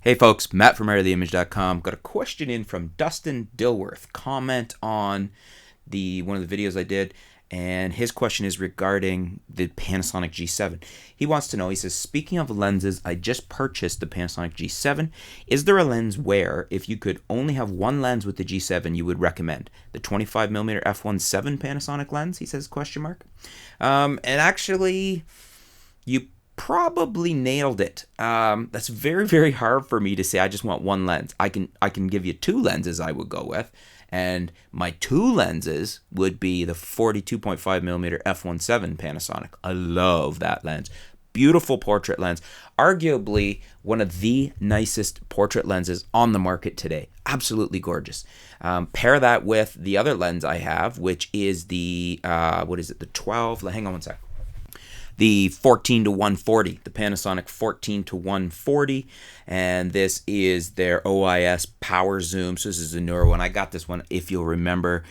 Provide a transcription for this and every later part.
Hey folks, Matt from AreTheImage.com. Got a question in from Dustin Dilworth. Comment on one of the videos I did, and his question is regarding the Panasonic G7. He wants to know, he says, speaking of lenses, I just purchased the Panasonic G7. Is there a lens where, if you could only have one lens with the G7, you would recommend? The 25mm f1.7 Panasonic lens, he says, question mark. And actually, you probably nailed it. That's very, very hard for me to say I just want one lens. I can give you two lenses I would go with, and my two lenses would be the 42.5mm f1.7 Panasonic. I love that lens. Beautiful portrait lens. Arguably one of the nicest portrait lenses on the market today. Absolutely gorgeous. Pair that with the other lens I have, which is the, the 12, hang on one sec. The 14-140, the Panasonic 14-140, and this is their OIS power zoom. So this is a newer one. I got this one, if you'll remember,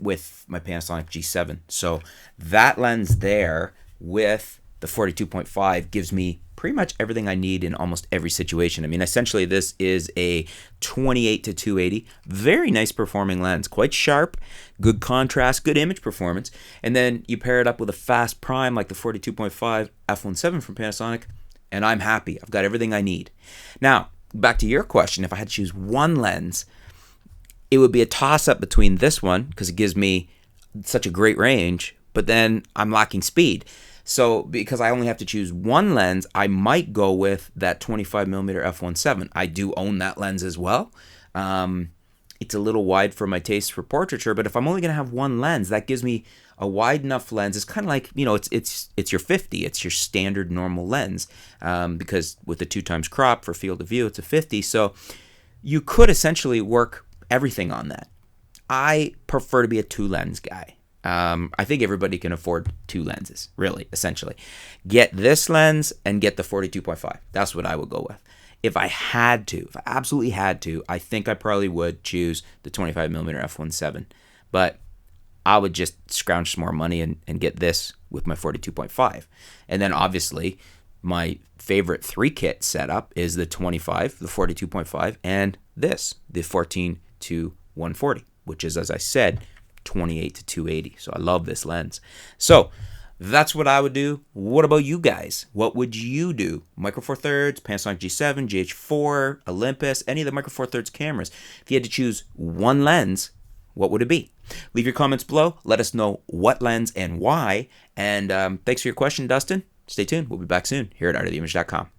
with my Panasonic G7. So that lens there with the 42.5 gives me pretty much everything I need in almost every situation. I mean, essentially this is a 28-280, very nice performing lens, quite sharp, good contrast, good image performance, and then you pair it up with a fast prime like the 42.5 f1.7 from Panasonic, and I'm happy. I've got everything I need. Now, back to your question, if I had to choose one lens, it would be a toss-up between this one, because it gives me such a great range, but then I'm lacking speed. So because I only have to choose one lens, I might go with that 25mm f1.7. I do own that lens as well. It's a little wide for my taste for portraiture, but if I'm only going to have one lens, that gives me a wide enough lens. It's kind of like, you know, it's your 50. It's your standard normal lens, because with the 2x crop for field of view, it's a 50. So you could essentially work everything on that. I prefer to be a two lens guy. I think everybody can afford two lenses, really, essentially. Get this lens and get the 42.5. That's what I would go with. If I absolutely had to, I think I probably would choose the 25mm f1.7. But I would just scrounge some more money and get this with my 42.5. And then obviously, my favorite 3-kit setup is the 25, the 42.5, and this, the 14-140, which is, as I said, 28-280. So I love this lens. So that's what I would do. What about you guys? What would you do? Micro Four Thirds, Panasonic G7, GH4, Olympus, any of the Micro Four Thirds cameras. If you had to choose one lens, what would it be? Leave your comments below. Let us know what lens and why. And thanks for your question, Dustin. Stay tuned. We'll be back soon here at AreTheImage.com.